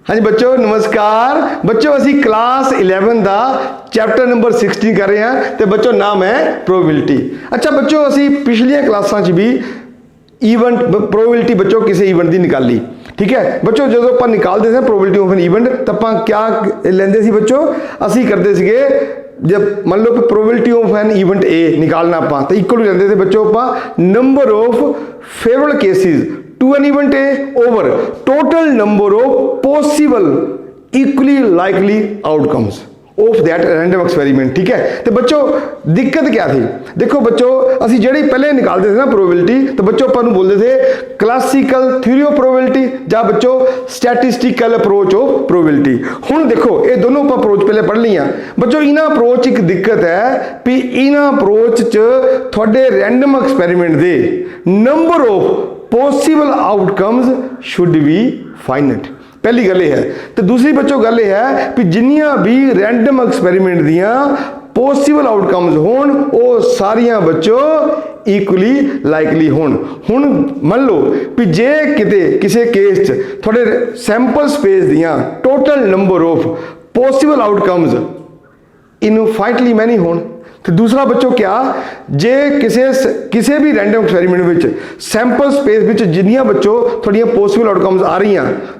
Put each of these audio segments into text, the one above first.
हाँ जी बच्चों नमस्कार। बच्चों असी क्लास 11 का चैप्टर नंबर 16 कर रहे हैं तो बच्चों नाम है प्रोबेबिलिटी। अच्छा बच्चों असी पिछलियां क्लासां च भी ईवेंट प्रोबेबिलिटी बच्चों किसी ईवेंट की निकाली, ठीक है बच्चों। जो आप निकालते थे प्रोबेबिलिटी ऑफ एन ईवेंट तो आप क्या लेंदे सी बच्चों, असी करते सीगे जब मान लो कि प्रोबेबिलिटी ऑफ एन ईवेंट ए निकालना आप तो इक्वल लेंदे थे बच्चों आप number of favourable cases to an event A over total number of possible equally likely outcomes of that random experiment, ठीक है। तो बच्चों दिक्कत क्या थी, देखो बच्चों असी जेडी पहले निकालते थे ना प्रोबेबिलिटी तो बच्चों अपन बोलते थे क्लासिकल थ्योरी ऑफ प्रोबेबिलिटी या बच्चों स्टैटिस्टिकल अप्रोच ऑफ प्रोबेबिलिटी। हुण देखो ये दोनों आप अप्रोच पहले पढ़ लिया बच्चों। इन्हां अप्रोच एक दिक्कत है भी इन्हां अप्रोच च थोड़े random experiment they number of possible outcomes should be finite, पहली गल है। तो दूसरी बच्चों गल है कि जिन्नियां भी रैंडम एक्सपेरिमेंट दियां पॉसिबल आउटकम्स होण वो सारियां बच्चों इक्वली लाइकली होण। हुण मान लो कि जे किते किसी केस च थोड़े सैंपल स्पेस दियां total number of possible outcomes infinitely many होण। तो दूसरा बच्चों क्या जे किसी भी रैंडम एक्सपेरिमेंट में सैंपल स्पेस में जिन्नियां बच्चों थोड़ियां पॉसिबल आउटकम्स आ रही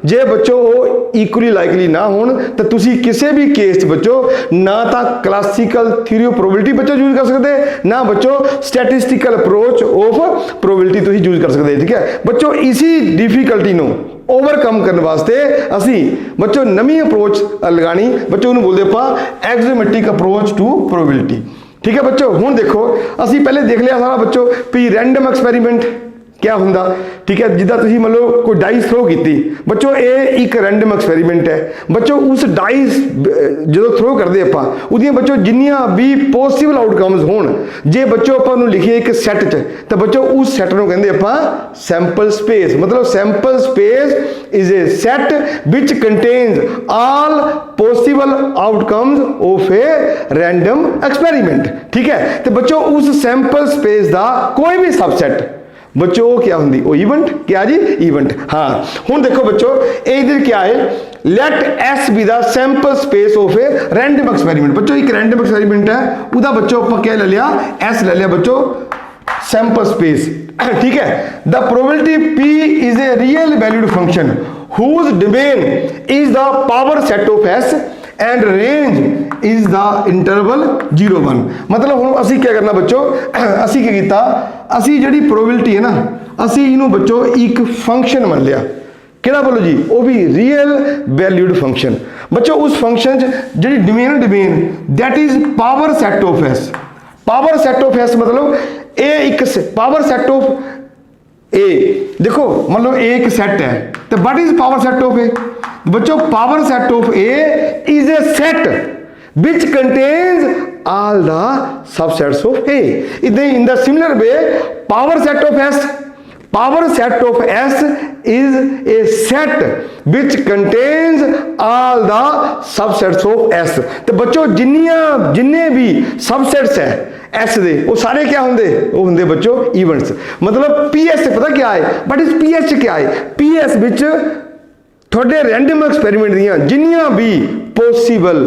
जे बच्चों वो इक्वली लाइकली ना होण तो तुसी किसी भी केस बच्चों ना तो क्लासिकल थ्योरी ऑफ प्रोबेबिलिटी बच्चों यूज कर सकते ना बच्चों स्टैटिस्टिकल अप्रोच ऑफ प्रोबेबिलिटी तुसी यूज कर सकते, ठीक है बच्चों। इसी डिफिकल्टी नो ओवरकम करने वास्ते असी बच्चों नवी अप्रोच लगानी बच्चों उन्होंने बोलते आप एक्सोमेट्रिक अप्रोच टू प्रोबेबिलिटी, ठीक है बच्चों। हुण देखो असी पहले देख लिया सारा बच्चों भी रैंडम एक्सपेरिमेंट क्या हुंदा, ठीक है। जिद्दां तुसीं मतलब कोई डाइस थ्रो की बच्चों ये एक रैंडम एक्सपेरिमेंट है बच्चों। उस डाइस जो थ्रो करते आप उदियां बच्चों जिन्नियां भी पॉसिबल आउटकम्स होण जे बच्चों आपां लिखिए एक सैट च तो बच्चों उस सैट नूं कहंदे आपां सैंपल स्पेस। मतलब sample space is a set which contains all possible outcomes of a random experiment, ठीक है। तो बच्चों उस सैंपल स्पेस का कोई भी सबसैट बच्चों क्या होंगी वो इवेंट, क्या जी इवेंट। हाँ हुण देखो बच्चों इधर क्या है let S be the sample space of a random experiment. बच्चों एक रैंडम एक्सपेरिमेंट है उदा बच्चों आप क्या ले लिया एस ले लिया बच्चों सैंपल स्पेस, ठीक है। The probability P is a real valued function whose domain is the power set of S and range is the interval 0-1। मतलब हुण असी क्या करना बच्चों असी क्या कीता असी जिहड़ी प्रोबेबिलिटी है ना असी इनू बच्चों एक फंक्शन मान लिया किहड़ा बोलो जी वो भी रियल वैल्यूड फंक्शन। बच्चों उस फंक्शन जिहड़ी domain that is power set of S. Power set of S मतलब ए एक पावर सेट ऑफ ए देखो मतलब ए एक सेट है तो what is power set of A बच्चों power set of A is a set which contains all the subsets of A। in the similar way power set of S is a set which contains all the subsets of S। तो बच्चों जिन्ने भी subsets है S दे वो सारे क्या होंगे वो होंगे बच्चों इवेंट्स। मतलब पी एस पता क्या है बट इस पी एस क्या है पी एस विच थोड़े रैंडम एक्सपेरिमेंट दियां जिन्नियां भी पॉसिबल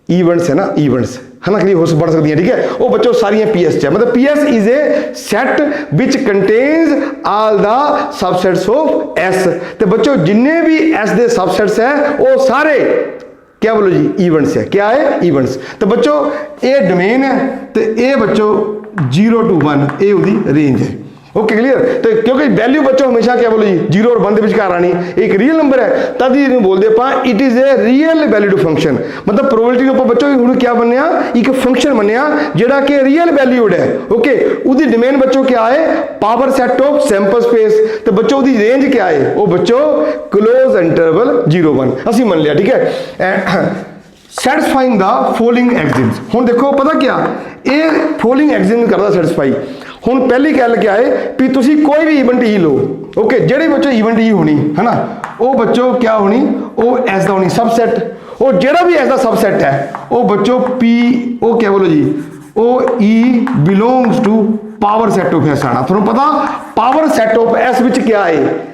इवेंट्स है ना इवेंट्स है ना क्लियर हो बढ़ सकती हैं, ठीक है वो बच्चों सारियां पी एस है। मतलब P S is a set which contains all the subsets of S. तो बच्चों जिन्ने भी एस दे सबसेट्स है वो सारे क्या बोलो जी इवेंट्स है, क्या है इवेंट्स। तो बच्चों ये डोमेन है तो ये बच्चों 0 to 1 ये उसकी रेंज है, ओके क्लियर। तो क्योंकि वैल्यू बच्चों हमेशा क्या बोलो जी 0 और 1 के विचकार आनी एक रियल नंबर है तद ही बोलते आप it is a real valued function. मतलब प्रोबेबिलिटी को बच्चों हुण क्या बनया एक फंक्शन बनया जेड़ा कि रियल वैल्यूड है, ओके। उसकी डोमेन बच्चों क्या है power set of sample space. तो बच्चों उसकी रेंज क्या है वो बच्चों क्लोज इंटरवल 0-1 असी मान लिया, ठीक है। Satisfying the following axioms. हुण देखो पता क्या ये फॉलोइंग एक्सिम करता सैटिस्फाई। हुण पहली गल क्या है भी तुसी कोई भी इवेंट ई लो, ओके जेड़ी बच्चों इवेंट ई होनी है ना वो बच्चों क्या होनी वो एस दा होनी सबसेट और जेड़ा भी ऐसा सबसेट है वो बच्चों पी ओ क्या बोलो जी ओ E belongs to power set of S आना। थोड़ा पता power set of S which क्या है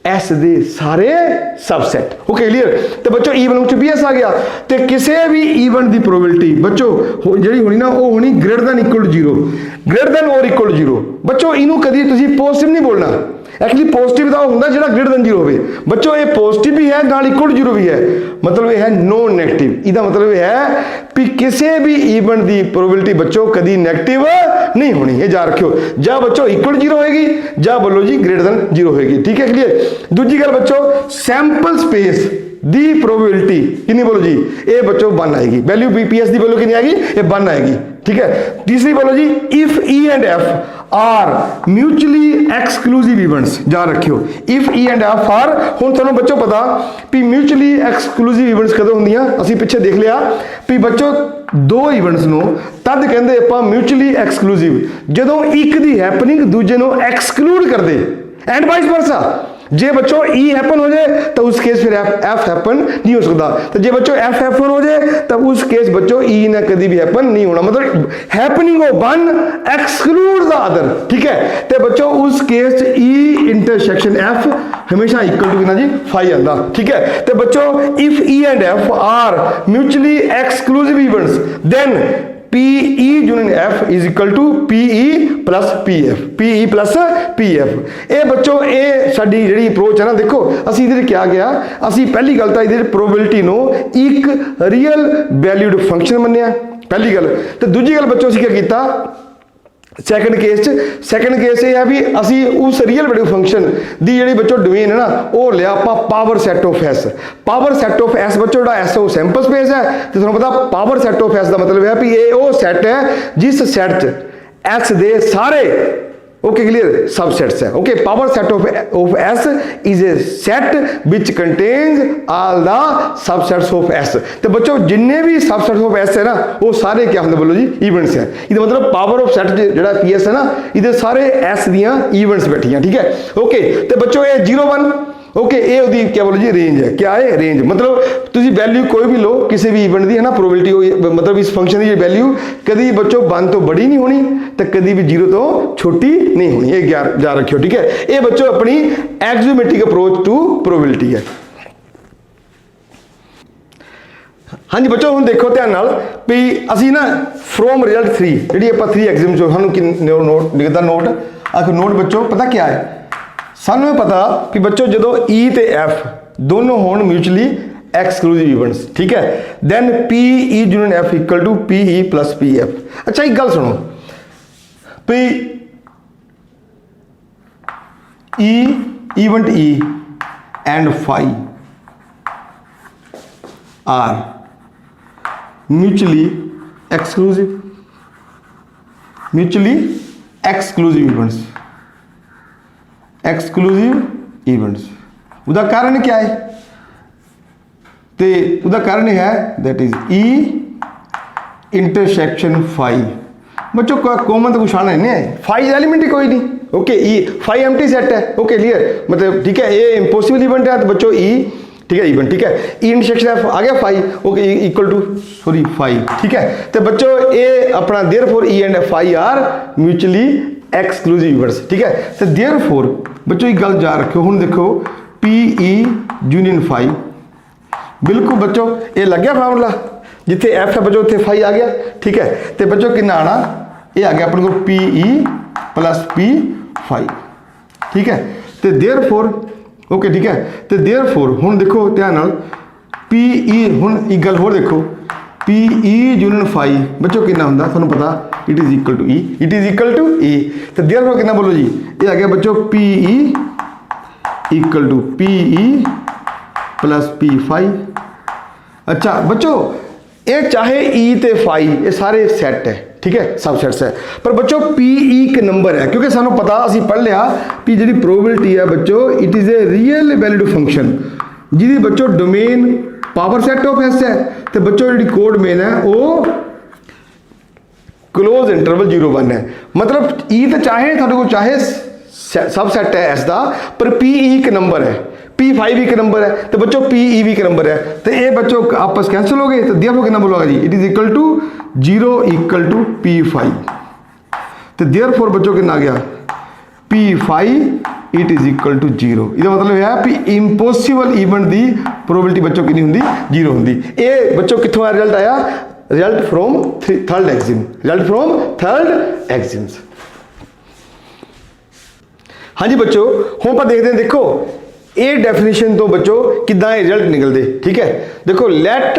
एस दे सारे सबसैट। Okay clear. तो बच्चों ई बिलोंग टू पी एस आ गया। तो किसी भी इवेंट की प्रोबेबिलिटी बच्चों जी होनी ना वो होनी greater than equal to zero, greater than और इक्वल टू जीरो। बच्चों इनू कभी तुम पॉजिटिव नहीं बोलना, एक्चुअली पॉजिटिव का होंगे जो ग्रेटर दैन जीरो हो। बच्चों ये पॉजिटिव भी है नाल इक्वल टू जीरो भी है, मतलब यह है नॉन नेगेटिव। इसका मतलब यह है कि किसी भी इवेंट की प्रोबेबिलिटी बच्चों कभी नेगेटिव नहीं होनी, ये जा रखियो। जा बच्चों इक्वल जीरो होएगी, जा बोलो जी ग्रेटर दैन जीरो होएगी। ठीक है क्लियर। दूसरी गल बच्चों सैंपल स्पेस दी प्रोबेबिलिटी कितनी बोलो जी, ये बच्चों 1 आएगी। वैल्यू बीपीएस की वैल्यू कितनी आएगी, ये 1 आएगी। ठीक है। तीसरी बोलो जी if E and F are mutually exclusive events, जा रखियो if E and F are. हुण तुहानूं बच्चों पता भी म्यूचुअली एक्सक्लूसिव इवेंट्स कदों होंदियां, असीं पिछे देख लिया भी बच्चों दो इवेंट्स नूं तद कहंदे आपां म्यूचुअली एक्सक्लूसिव जदों एक दी हैपनिंग दूजे नूं एक्सक्लूड कर दे, एंड वाइस वर्सा। जे बच्चों ई हैपन हो जाए तो उस केस फिर एफ हैपन नहीं हो सकता, तो जे बच्चों एफ हैपन हो जाए तब उस केस बच्चों ई ने कभी भी हैपन नहीं होना, मतलब happening of one exclude the other. ठीक है। तो बच्चों उस केस ई इंटरसेक्शन एफ हमेशा इक्वल टू कितना जी 5 आंदा। ठीक है। तो बच्चों if E and F are mutually exclusive events then PE union F is equal to PE plus PF, PE plus PF। ये बच्चों ये साडी जिहड़ी अप्रोच है ना, देखो असी इधर क्या गया, असी पहली गल तो इधर प्रोबेबिलिटी नो एक रियल वैल्यूड फंक्शन मन्निया, पहली गल। तो दूजी गल बच्चों असी क्या किया सैकेंड केस ये है भी असी उस रियल वैल्यू फंक्शन दी जिहड़ी बच्चों डोमेन है ना वो लिया आपां power set of S. Power set of S बच्चों जो एस वो सैंपल स्पेस है, तो तुहानूं पता पावर सैट ऑफ एस का मतलब है भी ये वो सैट है जिस सैट एस दे सारे ओके क्लियर सबसेट्स है। Okay power set of S is a set which contains all the subsets of S. तो बच्चों जिन्ने भी सबसेट्स ऑफ एस है ना वो सारे क्या होंगे बोलो जी इवेंट्स हैं। इसका मतलब पावर ऑफ सेट जो पी एस है ना इधर सारे एस दियाँ इवेंट्स बैठियाँ। ठीक है। ओके तो बच्चों ये 0 1 ओके ये उदी क्या बोलो जी रेंज है, क्या है रेंज, मतलब तुसी वैल्यू कोई भी लो किसी भी इवेंट दी है ना प्रोबेबिलिटी, मतलब इस फंक्शन की वैल्यू कभी बच्चों 1 तो बड़ी नहीं होनी तो कभी भी 0 तो छोटी नहीं होनी, ये जा रखियो। ठीक है। ये बच्चों अपनी एक्सोमेट्रिक अप्रोच टू प्रोबेबिलिटी है। हाँ जी बच्चों हम देखो ध्यान नाल भी असी ना फ्रॉम रिजल्ट 3 जी आप 3 एग्जाम जो सानू नोट लिखता नोट आखिर नोट बच्चों पता क्या है सानू पता कि बच्चों जो ई ते एफ दोनों होन म्यूचुअली एक्सक्लूसिव इवेंट्स। ठीक है। Then P E union F equal to P E plus P F. अच्छा एक गल सुनो भी E event E and phi are mutually exclusive events, exclusive events. उसका कारण क्या है, तो उसका कारण है that is E intersection phi. बच्चों कॉमन तो कुछ आना नहीं है, फाई एलिमेंट ही कोई नहीं। ओके ई फाई एम्प्टी सेट है। ओके क्लियर, मतलब ठीक है ये इम्पॉसिबल इवेंट है तो बच्चों ई ठीक है इवेंट। ठीक है। ई इंटरसेक्शन एफ आ गया phi okay equal to sorry phi. ठीक है। तो बच्चों ये अपना therefore E and phi are mutually exclusive events. ठीक है। तो देयरफॉर बच्चों एक गल जा रखो हूँ देखो पी ई यूनियन फाई बिल्कुल बच्चों ये लग गया फार्मूला जिथे एफ है बच्चों उत्थे फाई आ गया। ठीक है। तो बच्चों कितना आना ये आ गया अपने को P E plus P phi. ठीक है। तो देयरफॉर ओके ठीक है। तो देयरफॉर हुण देखो ध्यान नाल पी ई हुण एक गल होर देखो पी ई यूनियन फाई बच्चों कितना हुंदा तुहानूं पता it is equal to E, it is equal to E. तो देयरफॉर कितना बोलो जी ये आ गया बच्चों P E equal to P E plus P phi. अच्छा बच्चों ये चाहे ई ते फाई ये सारे सैट है। ठीक है सबसेट्स है पर बच्चों पी ई एक नंबर है क्योंकि सानू पता असी पढ़ लिया कि जी प्रोबेबिलिटी है बच्चों it is a real valid function जिहदी बच्चों domain power set of S है। तो बच्चों जी कोड मेन है वो क्लोज इंटरवल 0 1 है, मतलब ई तो चाहे थोड़े को चाहे सब सेट है एस का पर पी ई एक नंबर है, पी फाई भी एक नंबर है तो बच्चों पी ई भी एक नंबर है। तो ये बच्चों आपस कैंसिल हो गए तो देयरफॉर कितना बोलोगा जी it is equal to 0 equal to P phi. तो देयरफॉर बच्चों कितना आ गया P5 it is equal to 0। इसका मतलब है कि इंपॉसिबल इवेंट की प्रोबेबिलिटी बच्चों कितनी होंगी 0 होंगी। ये बच्चों कितों आया रिजल्ट आया result from third Exim result from third axioms. हाँ जी बच्चों हम आप देखते हैं देखो ये डेफिनेशन तो बच्चों कितना रिजल्ट निकलते ठीक है। देखो let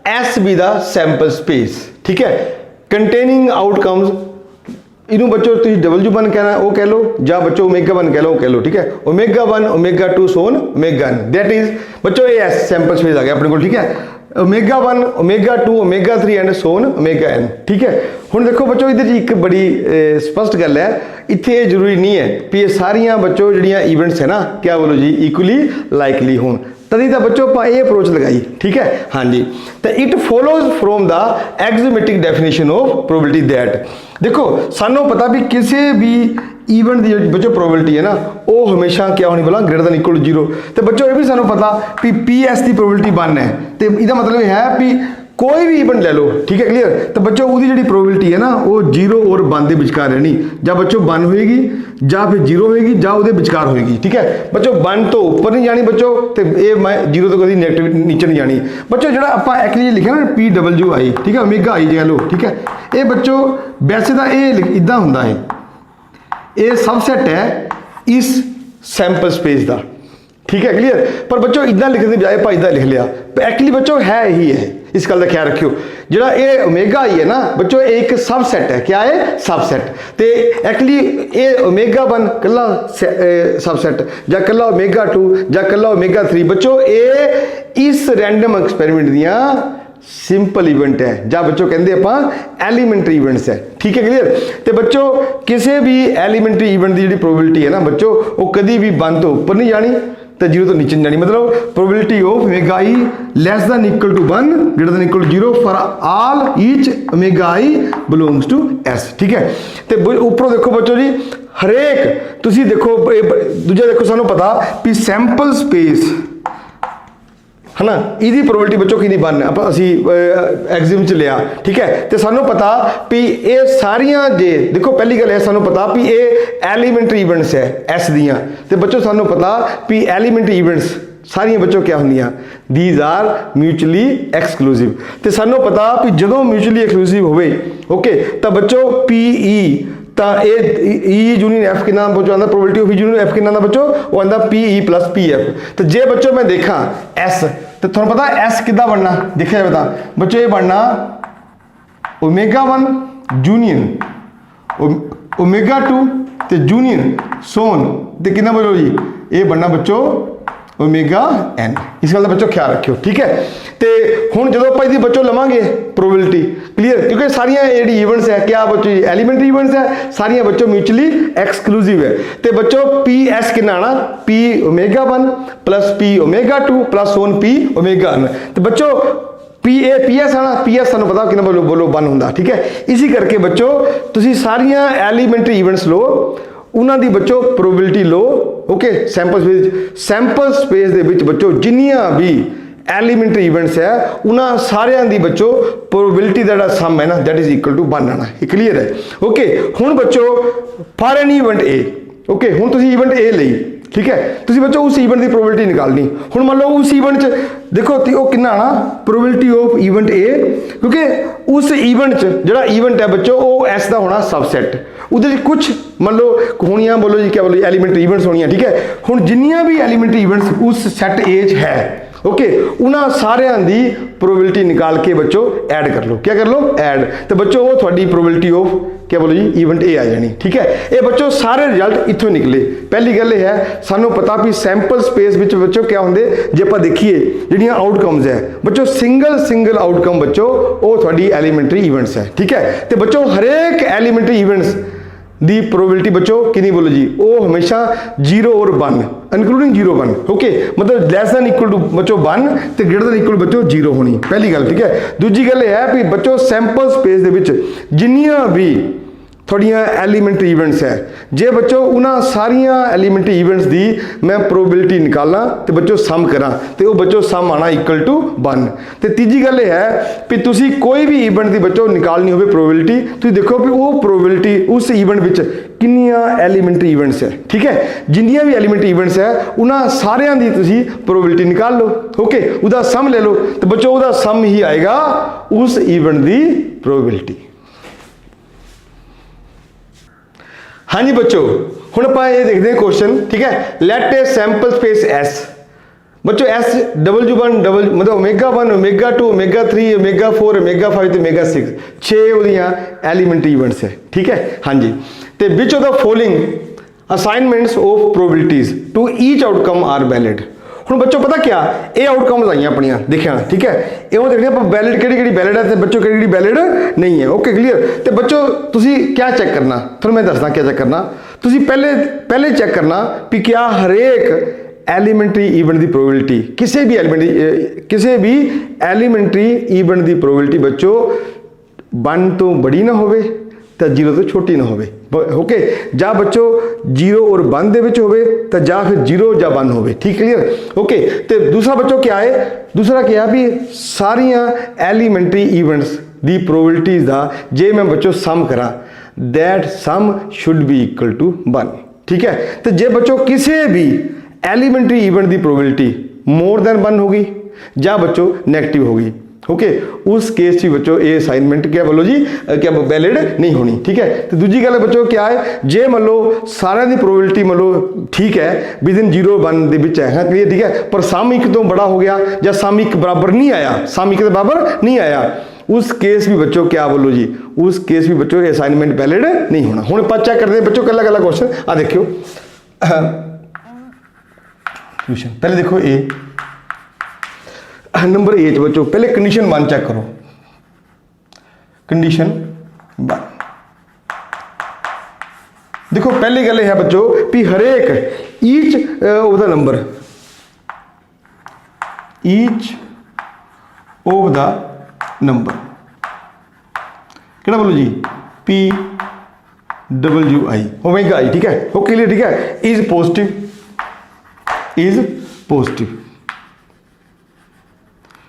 S be the sample space ठीक है कंटेनिंग आउटकम्स इनू बच्चों तुम W1 कहना वो कह लो या बच्चों ω1 कह लो वो कह लो ठीक है ω1 ω2 सोन ω1 दैट इज बच्चों ये एस सैंपल स्पेस आ गया अपने को ठीक है ω1 ω2 ω3 एंड सोन ω n ठीक है। हुण देखो बच्चों इधर एक बड़ी स्पष्ट गल है इत्थे जरूरी नहीं है कि ये सारियां बच्चों जड़ियां इवेंट्स है ना क्या बोलो जी इक्वली लाइकली होन तभी तो बच्चों आप ये अप्रोच लगाई ठीक है। हाँ जी तो it follows from the axiomatic definition of probability that देखो सानू पता भी किसी भी इवेंट की बच्चों प्रोबेबिलिटी है ना वो हमेशा क्या होनी बोला ग्रेटर दैन इक्वल टू 0 तो बच्चों ये भी सानू पता भी PS की प्रोबेबिलिटी 1 है तो इसका मतलब है भी कोई भी इवेंट ले लो ठीक है क्लियर तो बच्चों वो जी प्रोबेबिलिटी है ना वो 0 और 1 के विचकार रहनी या बच्चों 1 होएगी या फिर 0 होएगी या वो विचकार होएगी ठीक है। बच्चों 1 तो ऊपर नहीं जानी बच्चों तो ये मैं 0 तो कभी नेगेटिव नीचे नहीं जानी बच्चों जो आप एक्चुअली लिखा ना PWI ठीक है ω आई कह लो ठीक है ये बच्चों वैसे तो ये इदा होंगे है ये सबसैट है इस सैंपल स्पेस का ठीक है क्लियर पर बच्चों इदा लिखने की बजाय भाई इदा लिख लिया एक्चुअली बच्चों है ही है इस गल का ख्याल रखियो जो ये ω आई है ना बच्चों एक सबसैट है क्या है सबसैट तो एक्चुअली ये ω1 कला सबसैट या कला ω2 या कला ω3 बच्चों ये इस रैंडम एक्सपेरिमेंट दियां सिंपल इवेंट है या बच्चों कहते आप एलीमेंट्री इवेंट्स है ठीक है क्लियर। तो बच्चों किसी भी एलीमेंट्री इवेंट की जी प्रोबेबिलिटी है ना बच्चों वो कभी भी 1 तो ऊपर नहीं जानी तो 0 तो नीचे नहीं जानी मतलब probability of ω I less than equal to 1 greater than equal to 0 for all each ω I belongs to S ठीक है। तो ऊपरों देखो बच्चों जी हरेक तुसी देखो दूजा देखो सानू पता भी सैंपल स्पेस है ना इसकी प्रोबेबिलिटी बच्चों की नहीं 1 आप असी एग्जिम च लिया ठीक है। तो सानू पता भी ये सारियां जे देखो पहली गल है सानू पता भी ये एलीमेंट्री इवेंट्स है S दियां तो बच्चों सानू पता भी एलीमेंट्री इवेंट्स सारियां बच्चों क्या होंदियां दीज आर म्यूचुअली एक्सक्लूसिव तो सानू पता भी जदों म्यूचुअली एक्सक्लूसिव होवे ओके तो बच्चों PE तो ये E यूनियन F के नाम बच्चों आंदा probability of E union F के नाम बच्चों वो आंदा PE प्लस PF तो जे बच्चों मैं देखा S तो थोड़ा पता S कितना बनना देखा जाए बता बच्चों ये बनना ω1 यूनियन ω2 तो यूनियन सोन तो कितना बोलो जी ये बनना बच्चों ω n इसका मतलब बच्चों ख्याल रखियो ठीक है। तो हुण जो आप इसकी बच्चों लवांगे प्रोबेबिलिटी क्लियर क्योंकि सारियां जी इवेंट्स है क्या बच्चों एलीमेंट्री इवेंट्स है सारियां बच्चों म्यूचुअली एक्सक्लूसिव है तो बच्चों PS कितना आना P ω1 प्लस P ω2 प्लस सोन P ω1 तो बच्चों PS आना PS सानू पता कितना बोलो 1 होंदा ठीक है। इसी करके बच्चों तुसी सारियां एलीमेंट्री इवेंट्स लो उन्हां दी बच्चों प्रोबेबिलिटी लो ओके सैंपल स्पेस दे विच बच्चों जिन्नियां भी एलीमेंट्री इवेंट्स है उन्हां सारियां दी बच्चों प्रोबेबिलिटी दा सम है ना दैट इज इक्वल टू 1 आना ये क्लियर है ओके। हुण बच्चों for any event A okay हुण तुसीं इवेंट A लई ठीक है तुसीं बच्चों उस इवेंट की प्रोबेबिलिटी निकालनी हुण मान लो उस इवेंट च देखो वो कितना आना प्रोबेबिलिटी ऑफ इवेंट A क्योंकि उस इवेंट च जिहड़ा इवेंट है बच्चों वो S का होना सबसैट उधर कुछ मान लो होनियां बोलो जी क्या बोलो एलीमेंट्री इवेंट्स होनियां ठीक है। हुण जिन्नियां भी एलीमेंट्री इवेंट्स उस सैट A च है ओके उन्हां सारियां दी प्रोबेबिलिटी निकाल के बच्चों ऐड कर लो क्या कर लो ऐड तो बच्चों वो थोड़ी प्रोबेबिलिटी ऑफ क्या बोलो जी इवेंट A आ जानी ठीक है। ये बच्चों सारे रिजल्ट इत्थों निकले पहली गल है सानू पता भी सैंपल स्पेस विच बच्चों क्या होंदे जे आपां देखिए जिहड़ियां आउटकम्स है बच्चों सिंगल आउटकम बच्चों वो थोड़ी एलीमेंट्री इवेंट्स है ठीक है। तो बच्चों हरेक एलीमेंट्री इवेंट्स दी प्रोबेबिलिटी बच्चों कितनी बोलो जी वो हमेशा 0 और 1 इंक्लूडिंग 0 1 ओके मतलब लेस दैन इक्वल टू बच्चों 1 तो ग्रेटर दैन इक्वल बच्चों 0 होनी पहली गल ठीक है। दूजी गल है भी बच्चों सैंपल स्पेस दे विच जिन्नियां भी थोड़ियाँ एलीमेंट्री इवेंट्स है। जे बच्चों उन्होंने सारिया एलीमेंट्री इवेंट्स की मैं प्रोबेबिलिटी निकालना तो बच्चों सम करा तो वह बच्चों सम आना इक्वल टू 1। तो तीजी गल ये है भी तुसी कोई भी इवेंट की बच्चों निकालनी हो प्रोबेबिलिटी, तुम देखो भी वो प्रोबेबिलिटी उस इवेंट में किन्नियां एलीमेंट्री इवेंट्स है। ठीक है, जिन्नियां भी एलीमेंट्री इवेंट्स है उन्होंने सारियां दी तुसी प्रोबेबिलिटी निकाल लो। ओके, उसका सम ले लो तो बच्चों उसका सम ही आएगा उस इवेंट की प्रोबेबिलिटी। हाँ जी बच्चों, हुण आपां ये देखते हैं क्वेश्चन। ठीक है, let a sample space S. बच्चों एस W1 मतलब ω1 ω2 ω3 ω4 ω5 ਤੇ ω6 6 ਉਹਦੀਆਂ ਐਲੀਮੈਂਟਰੀ ਇਵੈਂਟਸ ਹੈ। ਠੀਕ ਹੈ, ਹਾਂਜੀ। ਤੇ which of the following assignments of probabilities to each outcome are valid. ਹੁਣ ਬੱਚੋ ਪਤਾ ਕਿਆ ਇਹ ਆਊਟਕਮਸ ਆਈਆਂ ਆਪਣੀਆਂ ਦੇਖਿਆ। ਠੀਕ ਹੈ, ਇਹੋ ਦੇਖਦੇ ਆਪਾਂ ਵੈਲਿਡ ਕਿਹੜੀ ਵੈਲਿਡ ਹੈ ਤੇ ਬੱਚੋ ਕਿਹੜੀ ਵੈਲਿਡ ਨਹੀਂ ਹੈ। Okay clear. ਤੇ ਬੱਚੋ ਤੁਸੀਂ ਕਿਆ ਚੈੱਕ ਕਰਨਾ, ਤੁਹਾਨੂੰ ਮੈਂ ਦੱਸਦਾ ਕਿਆ ਚੈੱਕ ਕਰਨਾ। ਤੁਸੀਂ ਪਹਿਲੇ ਚੈੱਕ ਕਰਨਾ ਵੀ ਕਿਆ ਹਰੇਕ एलीमेंट्री इवेंट की प्रोबेबिलिटी किसी भी एलीमेंट्री इवेंट की प्रोबेबिलिटी बच्चों 1 तो बड़ी ना होवे तो 0 तो छोटी ना होवे। ओके, जा बच्चों 0 और 1 दे विच होवे तो जा फिर 0 या 1 होवे। ठीक क्लियर। ओके, तो दूसरा बच्चों क्या है, दूसरा क्या भी सारिया एलीमेंट्री इवेंट्स की प्रोबेबिलिटीज़ का जे मैं बच्चों सम करा that sum should be equal to 1। ठीक है, तो जे बच्चों किसी भी एलीमेंट्री इवेंट की प्रोबेबिलिटी मोर दैन 1 होगी या बच्चों नेगेटिव होगी। ओके, उस केस में बच्चों ये असाइनमेंट क्या बोलो जी क्या वैलिड नहीं होनी। ठीक है, तो दूजी गल बच्चों क्या है, जे मान लो सारे की प्रोबेबिलिटी मान लो ठीक है विदिन 0 1 के बीच है। हाँ क्लियर। ठीक है, पर सम 1 तो बड़ा हो गया या सम 1 बराबर नहीं आया, सम 1 के बराबर नहीं आया, उस केस भी बच्चों क्या बोलो जी, उस केस भी बच्चों असाइनमेंट वैलिड नहीं होना। हुण आपां चेक करते हैं बच्चों कला क्वेश्चन। आ देखियो क्वेश्चन पहले देखो ए नंबर ए बच्चों पहले कंडीशन 1 चेक करो। कंडीशन 1 देखो पहली गल है बच्चों भी हरेक each of the number each of the number क्या बोलो जी PWI ओमेगा आई। ठीक है, ओके क्लियर। ठीक है, इज पॉजिटिव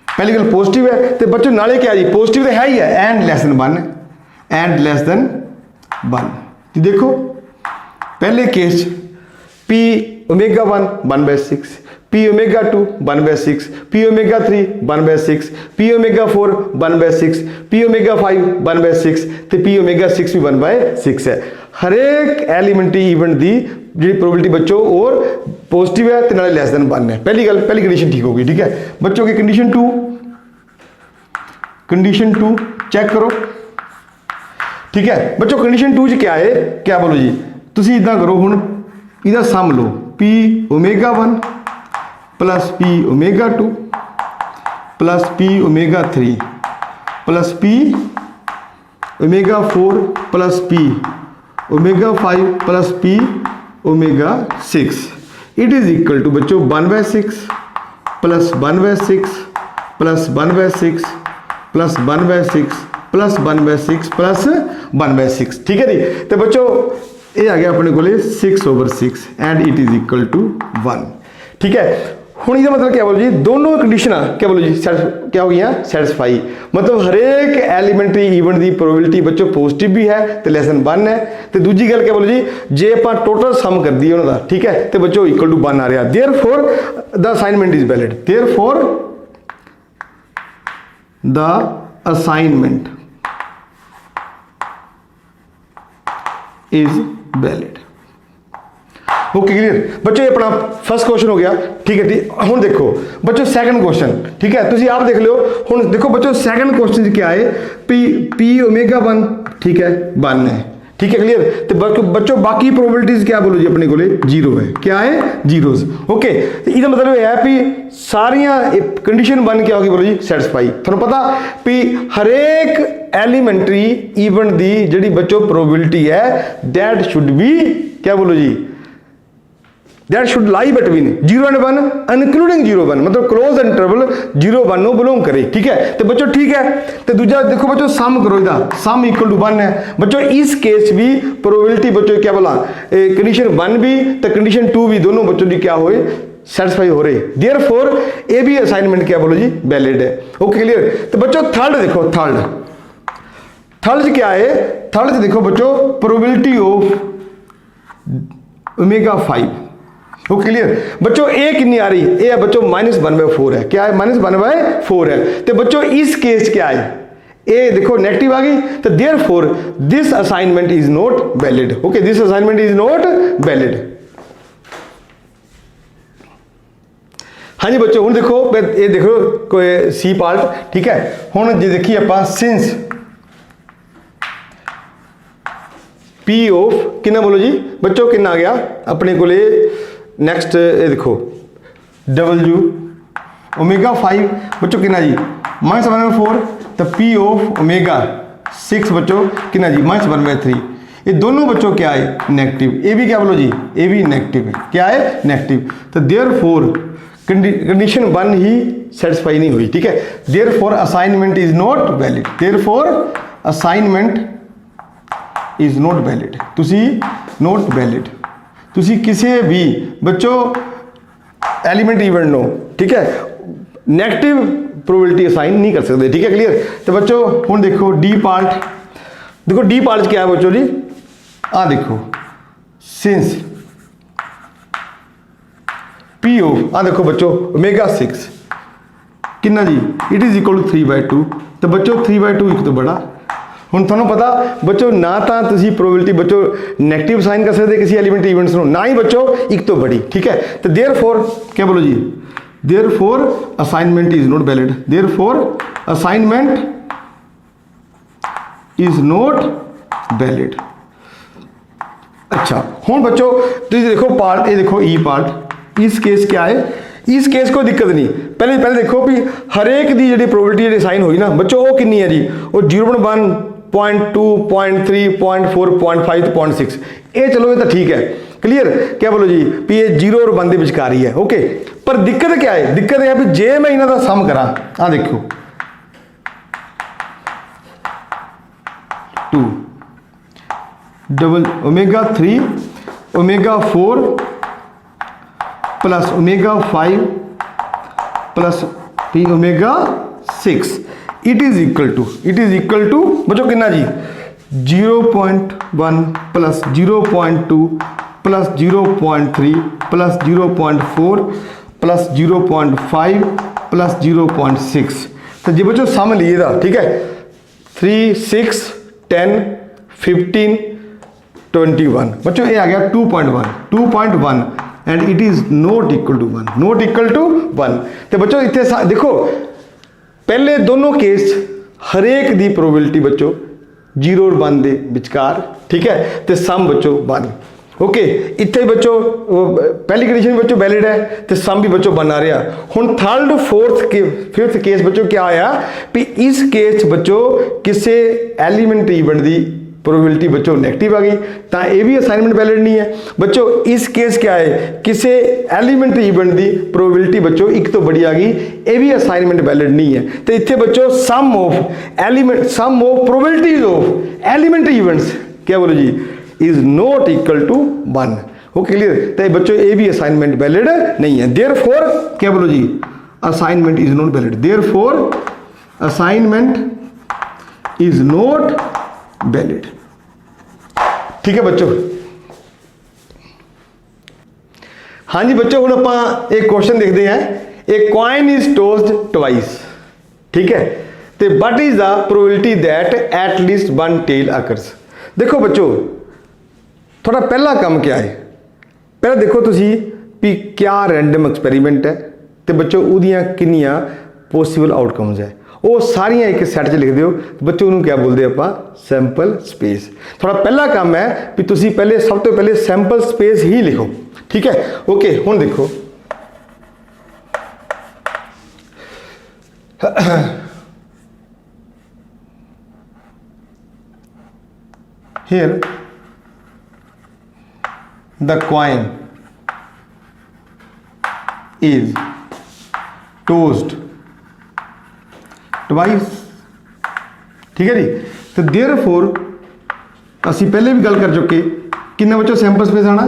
पहली गल पॉजिटिव है तो बच्चों नाले क्या जी पॉजिटिव तो है ही है and less than 1 and less than 1। देखो पहले case P ω1 1/6 P ω2 1/6 P ω3 1/6 P ω4 1/6 P ω5 1/6 तो P ω6 भी 1/6 है। हरेक एलीमेंट्री इवेंट की जी प्रोबेबिलिटी बच्चों और पॉजिटिव है तो नाले लेस देन 1 है। पहली गल पहली कंडीशन ठीक होगी। ठीक है बच्चों की कंडीशन 2 चेक करो। ठीक है बच्चों कंडीशन 2 क्या है क्या बोलो जी तुम इदा करो हुण इहदा सम लो P ω1 plus P ω2 plus P ω3 plus P ω4 plus P ω5 plus P ω6 it is equal to बच्चों 1/6 plus 1/6 plus 1/6 plus 1/6 plus 1/6 plus 1/6। ठीक है जी, तो बच्चों ये आ गया अपने को 6/6 and it is equal to 1। ठीक है हुण इसका मतलब क्या बोलो जी दोनों कंडीशन क्या बोलो जी क्या हो गई सैटिस्फाई मतलब हरेक एलीमेंट्री इवेंट की प्रोबेबिलिटी बच्चों पॉजिटिव भी है तो लेस देन 1 है। तो दूजी गल क्या बोलो जी जे आप टोटल सम कर दी उन्होंने ठीक है तो बच्चों इक्वल टू 1 आ रहा therefore the assignment is valid therefore the assignment is valid. Okay clear बच्चों ये अपना फर्स्ट क्वेश्चन हो गया। ठीक है ठीक हुण देखो बच्चों सेकंड क्वेश्चन ठीक है तुम आप देख लो हुण देखो बच्चों सेकंड क्वेश्चन क्या है P ω1 ठीक है 1 है। ठीक है क्लियर तो बच्चों बाकी प्रोबेबिलिटीज क्या बोलो जी अपने को 0 है क्या है जीरोस। ओके तो इसका मतलब है कि सारियां कंडीशन 1 क्या होगी बोलो जी सैटिस्फाई। थोड़ा पता भी हरेक एलीमेंट्री इवेंट की जी बच्चों प्रोबेबिलिटी है दैट शुड बी क्या बोलो जी that should lie between 0 and 1 including 0 1, मतलब क्लोज इंटरवल 0 1 ਨੂੰ ਬਿਲੋਂਗ ਕਰੇ। ठीक है, तो बच्चों ठीक है। तो दूजा देखो बच्चों सम करो, इधर सम इक्वल टू 1 है बच्चों। इस केस भी प्रोबेबिलिटी बच्चों क्या बोला, कंडीशन 1 भी तो कंडीशन 2 भी दोनों बच्चों की क्या होए, सेटिस्फाई हो रहे। देयरफॉर ये भी असाइनमेंट क्या बोलो जी, वैलिड है। Okay clear. तो बच्चों थर्ड देखो, थर्ड क्या है, थर्ड से देखो बच्चों probability of omega 5। Okay clear बच्चों। ए कितनी आ रही, ए है बच्चों -1/4 है। क्या है, -1/4 है। तो बच्चों इस केस क्या है, ए देखो नेगेटिव आ गई, तो therefore this assignment is not valid. Okay, this assignment is not valid. हाँ जी बच्चों, हूँ देखो ये देखो कोई सी पार्ट। ठीक है, हूँ जी देखिए आप सिंस पी ऑफ कितना बोलो जी बच्चों, कितना आ गया अपने को। नैक्सट ये देखो W ओमेगा 5 बच्चों कितना जी -1/4, तो पी ऑफ ओमेगा 6 बच्चों कितना जी -1/3। ये दोनों बच्चों क्या है, नेगेटिव। ये भी क्या बोलो जी, ये भी नेगेटिव है। क्या है, नेगेटिव। तो देयरफॉर कंडीशन 1 ही सेटिस्फाई नहीं हुई। ठीक है, therefore assignment is not valid. Therefore assignment is not valid. तुसी नॉट वैलिड, तुसी किसी भी बच्चों एलिमेंट इवेंट नो, ठीक है, नेगेटिव प्रोबेबिलिटी असाइन नहीं कर सकते। ठीक है क्लियर। तो बच्चों हूँ देखो डी पार्ट, देखो डी पार्ट क्या है बच्चों जी, आ देखो सिंस पी ऑफ आ देखो बच्चों ओमेगा 6 कितना जी, इट इज इक्वल टू 3/2। तो बच्चों 3/2 एक तो बड़ा। ਹੁਣ ਤੁਹਾਨੂੰ ਪਤਾ ਬੱਚੋ ਨਾ ਤਾਂ ਤੁਸੀਂ ਪ੍ਰੋਬੇबिलिटी ਬੱਚੋ 네ਗੇਟਿਵ ਸਾਈਨ ਕਰ ਸਕਦੇ ਕਿਸੇ ਐਲੀਮੈਂਟ ਇਵੈਂਟਸ ਨੂੰ, ਨਾ ਹੀ ਬੱਚੋ ਇੱਕ ਤੋਂ ਬੜੀ। ਠੀਕ ਹੈ, तो देयरफॉर क्या बोलो जी, therefore assignment is not valid. Therefore assignment is not valid. अच्छा ਹੁਣ ਬੱਚੋ ਤੁਸੀਂ देखो पार्ट, ये देखो ई पार्ट। इस केस क्या है, इस केस कोई दिक्कत नहीं। पहले देखो भी हरेक की जी प्रोबेबिलिटी जी साइन हुई ना बच्चों, वो कितनी है जी, वो 0.1 0.2 0.3 0.4 0.5 तो 0.6। ये चलो ये तो ठीक है क्लियर। क्या बोलो जी भी ये 0 और 1 के विचकार ही है। ओके, पर दिक्कत क्या है, दिक्कत यह है भी जे मैं इन्हों का सम करा, आ देखो 2 double omega 3 omega 4 plus omega 5 plus P omega 6 it is equal to बच्चों कितना जी 0.1 plus 0.2 plus 0.3 plus 0.4 plus 0.5 plus 0.6। तो जी बच्चों सम लिए था। ठीक है, 3 6 10 15 21 बच्चों ये आ गया 2.1 and it is not equal to 1, not equal to 1। तो बच्चों इतने देखो पहले दोनों केस हरेक दी प्रोबेबिलिटी बच्चों 0 और 1 के विचकार। ठीक है, तो सम बच्चों 1। ओके, इतने बच्चों पहली कंडीशन भी बच्चों वैलिड है, तो सम भी बच्चों 1 आ रहा। हुण थर्ड फिफ्थ केस बच्चों क्या आया भी इस केस बच्चों किसी एलीमेंट इवेंट की प्रोबेबिलिटी बच्चों नेगेटिव आ गई, तो ये भी असाइनमेंट वैलिड नहीं है। बच्चों इस केस क्या है, किसी एलीमेंट इवेंट की प्रोबेबिलिटी बच्चों एक तो बड़ी आ गई, ये भी असाइनमेंट वैलिड नहीं है। तो इतने बच्चों sum of probabilities of element events क्या बोलो जी is not equal to 1। Okay clear. तो बच्चों ये भी असाइनमेंट वैलिड नहीं है। देयरफॉर क्या बोलो जी assignment is not valid. Therefore assignment is not valid. ठीक है बच्चों। हाँ जी बच्चों हुण आपां एक क्वेश्चन देखते हैं। A coin is tossed twice. ठीक है, तो what is the probability that at least 1 tail occurs. देखो बच्चों थोड़ा पहला काम क्या है, पहले देखो तुसी भी क्या रैंडम एक्सपेरीमेंट है, तो बच्चों उदियां किनियां पॉसिबल आउटकम्स है, वो सारियां एक सैट च लिख दिओ। बच्चों उन्होंने क्या बोलते हैं आप सैंपल स्पेस। थोड़ा पहला काम है भी तुसी पहले सब तो पहले सैंपल स्पेस ही लिखो। ठीक है, ओके हुण देखो here the coin is tossed twice, ठीक है जी। तो therefore ਅਸੀਂ ਪਹਿਲੇ ਵੀ ਗੱਲ ਕਰ ਚੁੱਕੇ, ਕਿੰਨਾ ਬੱਚੋ ਸੈਂਪਲ ਸਪੇਸ ਆਣਾ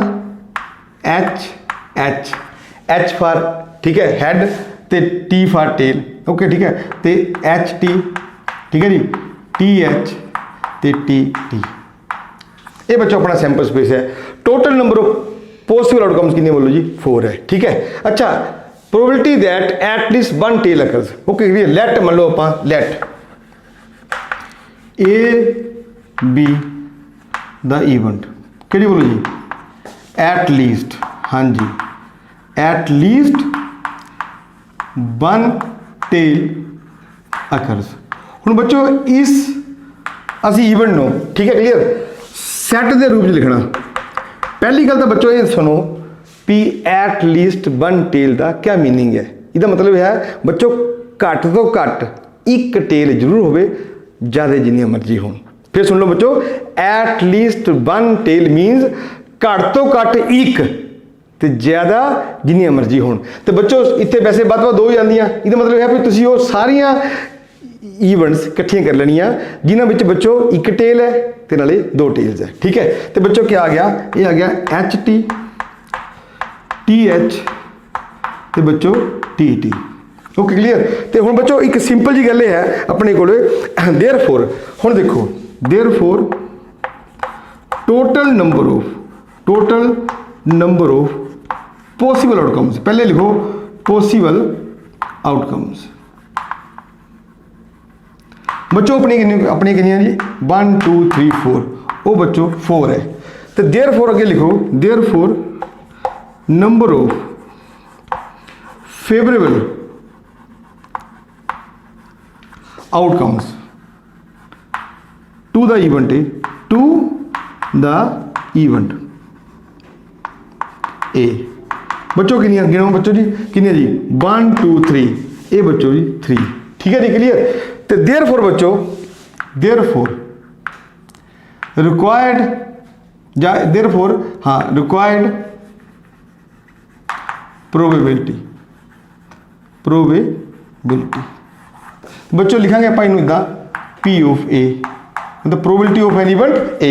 H ਫਾਰ, ਠੀਕ ਹੈ ਹੈਡ, ਤੇ T ਫਾਰ ਟੇਲ, ਓਕੇ ਠੀਕ ਹੈ, ਤੇ HT, ठीक है जी, TH ਤੇ TT, ਇਹ ਬੱਚੋ ਆਪਣਾ ਸੈਂਪਲ ਸਪੇਸ ਹੈ। Total number of possible outcomes ਕਿੰਨੇ ਬੋਲੋ ਜੀ 4 ਹੈ, ਠੀਕ ਹੈ। ਅੱਛਾ probability that at least one tail occurs, okay let ਮੰਨ ਲਓ ਆਪਾਂ ਲੈਟ A B ਦਾ ਇਵੈਂਟ ਕਿਹੜੀ ਬੋਲੋ ਜੀ ਐਟ ਲੀਸਟ, ਹਾਂਜੀ at least one tail occurs. ਹੁਣ ਬੱਚੋ ਇਸ ਅਸੀਂ ਇਵੈਂਟ ਨੂੰ, ਠੀਕ ਹੈ ਕਲੀਅਰ, ਸੈਟ ਦੇ ਰੂਪ 'ਚ ਲਿਖਣਾ। ਪਹਿਲੀ ਗੱਲ ਤਾਂ ਬੱਚੋ ਇਹ ਸੁਣੋ ਵੀ ਐਟ ਲੀਸਟ ਵਨ ਟੇਲ ਦਾ ਕੀ ਮੀਨਿੰਗ ਹੈ। ਇਹਦਾ ਮਤਲਬ ਹੈ ਬੱਚੋ ਘੱਟ ਤੋਂ ਘੱਟ ਇੱਕ ਟੇਲ ਜ਼ਰੂਰ ਹੋਵੇ, ਜ਼ਿਆਦਾ ਜਿੰਨੀਆਂ ਮਰਜ਼ੀ ਹੋਣ। ਫਿਰ ਸੁਣ ਲਓ ਬੱਚੋ at least one tail means ਘੱਟ ਤੋਂ ਘੱਟ ਇੱਕ ਤੇ ਜ਼ਿਆਦਾ ਜਿੰਨੀਆਂ ਮਰਜ਼ੀ ਹੋਣ। ਤੇ ਬੱਚੋ ਇੱਥੇ ਵੈਸੇ ਵੱਧ ਤੋਂ ਵੱਧ 2 ਜਾਂਦੀਆਂ, ਇਹਦਾ ਮਤਲਬ ਹੈ ਵੀ ਤੁਸੀਂ ਉਹ ਸਾਰੀਆਂ ਈਵੈਂਟਸ ਇਕੱਠੀਆਂ ਕਰ ਲੈਣੀਆਂ ਜਿਨ੍ਹਾਂ ਵਿੱਚ ਬੱਚੋ ਇੱਕ ਟੇਲ ਹੈ ਤੇ ਨਾਲੇ 2 ਟੇਲਸ ਹੈ, ਠੀਕ ਹੈ। ਤੇ ਬੱਚੋ ਕੀ ਆ ਗਿਆ, ਇਹ ਆ ਗਿਆ HT TH ਤੇ ਬੱਚੋ TT, ਓਕੇ ਕਲੀਅਰ। ਤੇ ਹੁਣ ਬੱਚੋ ਇੱਕ ਸਿੰਪਲ ਜੀ ਗੱਲ ਇਹ ਹੈ ਆਪਣੇ ਕੋਲ देयरफॉर, ਹੁਣ ਦੇਖੋ therefore total number of possible outcomes, ਪਹਿਲੇ ਲਿਖੋ ਪੋਸੀਬਲ ਆਊਟਕਮਸ ਬੱਚੋ ਆਪਣੀ ਕਿੰਨੀਆਂ ਜੀ 1 2 3 4, ਉਹ ਬੱਚੋ 4 ਹੈ। ਤੇ देयरफॉर ਅੱਗੇ ਲਿਖੋ therefore number of favourable outcomes to the event A ਬੱਚੋ ਕਿੰਨੀਆਂ ਗਿਣੋ ਬੱਚੋ ਜੀ, ਕਿੰਨੀਆਂ ਜੀ 1 2 3, ਇਹ ਬੱਚੋ ਜੀ 3, ਠੀਕ ਹੈ ਜੀ ਕਲੀਅਰ। ਤੇ देयरफॉर ਬੱਚो देयरफॉर रिक्वायर्ड ਜਾਂ देयरफॉर हाँ रिक्वायर्ड प्रोबेबिलिटी ਬੱਚੋ ਲਿਖਾਂਗੇ ਆਪਾਂ ਇਹਨੂੰ ਇਦਾਂ P of A मतलब probability of an event A,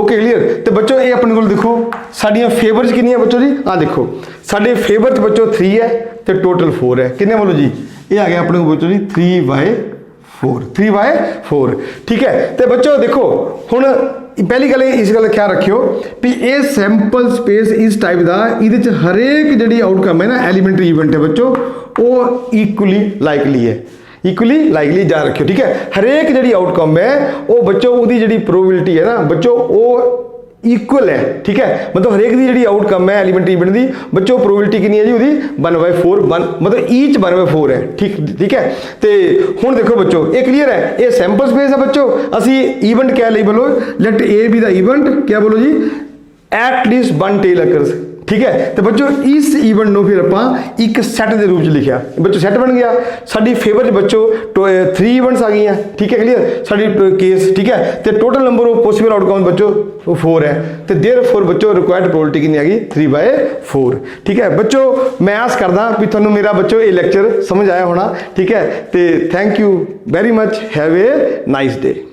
okay clear. तो बच्चों ये अपने को देखो साड़ियाँ फेवर च कितनी है बच्चों जी, हाँ देखो साढ़े फेवर च बच्चों 3 है तो टोटल 4 है, कितने बोलो जी ये आ गया अपने को बच्चों जी 3/4, ठीक है। तो बच्चों देखो हुण पहली गल इस गल ख्याल रखियो भी ये सैंपल स्पेस इस टाइप का ये हरेक जी आउटकम है ना एलीमेंट्री इवेंट है बच्चों वो इक्वली लाइकली है, इक्वली जा रखियो, ठीक है। हरेक जी आउटकम है वो बच्चों उसकी जी प्रोबेबिलिटी है ना बच्चों वो इक्वल है, ठीक है। मतलब हरेक की जी आउटकम है एलीमेंट्री इवेंट की बच्चों प्रोबेबिलिटी कितनी है जी उसकी 1/4 मतलब ईच 1/4 है, ठीक है। तो हुण देखो बच्चों ये क्लीयर है, ये सैंपल स्पेस है बच्चों। असी इवेंट क्या ले बोलो let A be the event क्या बोलो जी at least one tail occurs, ठीक है। तो बच्चों इस इवेंट को फिर आप एक सैट के रूप में लिखा, बच्चों सैट बन गया साड़ी फेवर बच्चों 3 इवेंट्स आ गई हैं, ठीक है क्लियर साड़ी केस, ठीक है। तो total number of possible outcome बच्चों 4 है। तो देयरफॉर बच्चों रिक्वायर्ड प्रोबेबिलिटी कितनी आ गई 3/4, ठीक है। बच्चों मैं आस करदा भी तुहानू मेरा बच्चों ये लैक्चर समझ आया होना, ठीक है। तो thank you very much, have a nice day.